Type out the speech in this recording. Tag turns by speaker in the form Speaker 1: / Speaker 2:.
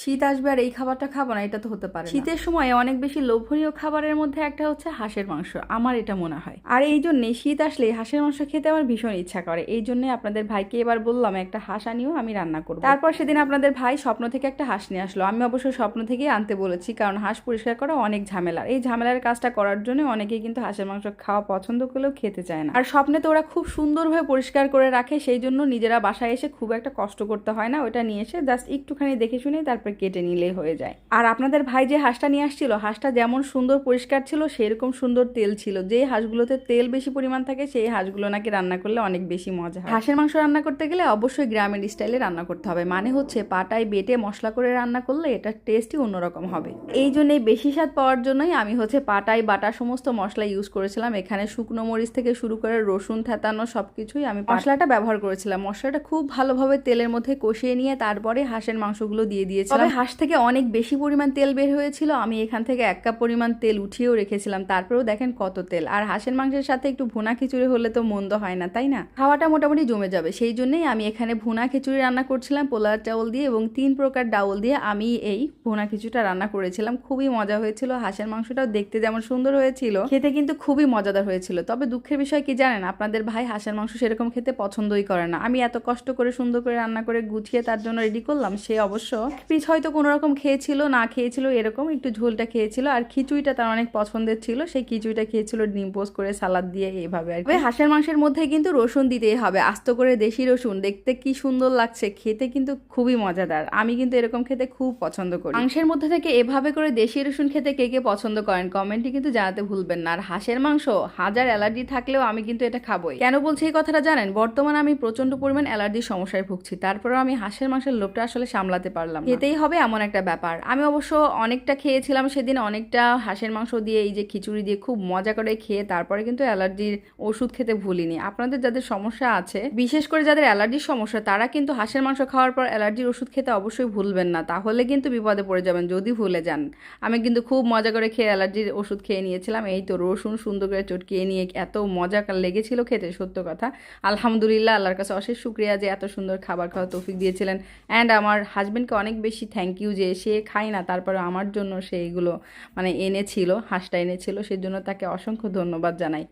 Speaker 1: শীত আসবে আর এই খাবারটা খাবো না, এটা তো হতে পারে না। শীতের সময় অনেক বেশি লোভনীয় খাবারের মধ্যে একটা হচ্ছে হাঁসের মাংস, আমার এটা মনে হয়। আর এই জন্যে শীত আসলে হাঁসের মাংস খেতে আমার ভীষণ ইচ্ছা করে। এই জন্যে আপনাদের ভাইকে এবার বললাম একটা হাঁস আনিও, আমি রান্না করবো। তারপর সেদিন আপনাদের ভাই স্বপ্ন থেকে একটা হাঁস নিয়ে আসলো। আমি অবশ্য স্বপ্ন থেকেই আনতে বলেছি, কারণ হাঁস পরিষ্কার করা অনেক ঝামেলা। এই ঝামেলার কাজটা করার জন্য অনেকেই কিন্তু হাঁসের মাংস খাওয়া পছন্দ করলেও খেতে চায় না। আর স্বপ্নে তো ওরা খুব সুন্দরভাবে পরিষ্কার করে রাখে, সেই জন্য নিজেরা বাসায় এসে খুব একটা কষ্ট করতে হয় না। ওটা নিয়ে এসে জাস্ট একটুখানি দেখে শুনে তারপর কেটে নিলেই হয়ে যায়। আর আপনাদের ভাই যে হাঁসটা নিয়ে আসছিল, হাঁসটা যেমন সুন্দর পরিষ্কার ছিল সেরকম সুন্দর তেল ছিল। যে হাঁসগুলোতে তেল বেশি পরিমাণ থাকে সেই হাঁসগুলো নাকি রান্না করলে অনেক বেশি মজা হয়। হাঁসের মাংস রান্না করতে গেলে অবশ্যই গ্রামের স্টাইলে রান্না করতে হবে, মানে হচ্ছে পাটায় বেটে মশলা করে রান্না করলে এটার টেস্টই অন্যরকম হবে। এই জন্যই বেশি স্বাদ পাওয়ার জন্যই আমি হচ্ছে পাটায় বাটা সমস্ত মশলা ইউজ করেছিলাম। এখানে শুকনো মরিচ থেকে শুরু করে রসুন থেতানো সবকিছুই আমি মশলাটা ব্যবহার করেছিলাম। মশলাটা খুব ভালোভাবে তেলের মধ্যে কষিয়ে নিয়ে তারপরে হাঁসের মাংসগুলো দিয়ে দিয়েছিলাম। হাঁস থেকে অনেক বেশি পরিমাণ তেল বের হয়েছিল, আমি এখান থেকে 1 কাপ পরিমাণ তেল উঠিয়েও রেখেছিলাম। তারপরেও দেখেন কত তেল। আর হাঁসের মাংসের সাথে একটু ভুনা খিচুড়ি হলে তো মন্দ হয় না, তাই না? খাওয়াটা মোটামুটি জমে যাবে, সেই জন্যই আমি এখানে ভুনা খিচুড়ি রান্না করছিলাম পোলার চাউল দিয়ে এবং 3 প্রকার ডাউল দিয়ে আমি এই ভুনা খিচুড়িটা রান্না করেছিলাম। খুবই মজা হয়েছিল। হাঁসের মাংসটাও দেখতে যেমন সুন্দর হয়েছিল, খেতে কিন্তু খুবই মজাদার হয়েছিল। তবে দুঃখের বিষয় কি জানেন, আপনাদের ভাই হাঁসের মাংস সেরকম খেতে পছন্দই করে না। আমি এত কষ্ট করে সুন্দর করে রান্না করে গুছিয়ে তার জন্য রেডি করলাম, সে অবশ্য পিস হয়তো কোনো রকম খেয়েছিল, না খেয়েছিল এরকম একটু ঝোলটা খেয়েছিল। আর খিচুড়িটা তার অনেক পছন্দের ছিল, সেই খিচুড়িটা খেয়েছিল ডিম পোস্ট করে সালাদ দিয়ে এইভাবে। আর হাঁসের মাংসের মধ্যে কিন্তু রসুন দিতেই হবে, আস্ত করে দেশি রসুন। দেখতে কি সুন্দর লাগছে, খেতে কিন্তু খুবই মজাদার। আমি কিন্তু এরকম খেতে খুব পছন্দ করি। মাংসের মধ্যে থেকে এভাবে করে দেশি রসুন খেতে কে কে পছন্দ করেন কমেন্টে কিন্তু জানাতে ভুলবেন না। আর হাঁসের মাংস হাজার অ্যালার্জি থাকলেও আমি কিন্তু এটা খাবোই। কেন বলছি এই কথাটা জানেন? বর্তমানে আমি প্রচন্ড পরিমাণ অ্যালার্জির সমস্যায় ভুগছি, তারপরেও আমি হাঁসের মাংসের লোভটা আসলে সামলাতে পারলাম না। খেতেই হবে এমন একটা ব্যাপার। আমি অবশ্য অনেকটা খেয়েছিলাম সেদিন, অনেকটা হাঁসের মাংস দিয়ে এই যে খিচুড়ি দিয়ে খুব মজা করে খেয়ে তারপরে কিন্তু অ্যালার্জির ওষুধ খেতে ভুলিনি। আপনাদের যাদের সমস্যা আছে, বিশেষ করে যাদের অ্যালার্জির সমস্যা, তারা কিন্তু হাঁসের মাংস খাওয়ার পর অ্যালার্জির ওষুধ খেতে অবশ্যই ভুলবেন না, তাহলে কিন্তু বিপদে পড়ে যাবেন যদি ভুলে যান। আমি কিন্তু খুব মজা করে খেয়ে অ্যালার্জির ওষুধ খেয়ে নিয়েছিলাম। এই তো রসুন সুন্দর করে চটকিয়ে নিয়ে এত মজা লেগেছিল খেতে, সত্য কথা। আলহামদুলিল্লাহ, আল্লাহর কাছে অশেষ শুকরিয়া যে এত সুন্দর খাবার খাওয়ার তৌফিক দিয়েছিলেন। অ্যান্ড আমার হাজবেন্ডকে অনেক বেশি থ্যাংক ইউ যে সে খায় না, তারপরে আমার জন্য সে এগুলো মানে এনেছিল, হাঁসটা এনেছিল, সেজন্য তাকে অসংখ্য ধন্যবাদ জানাই।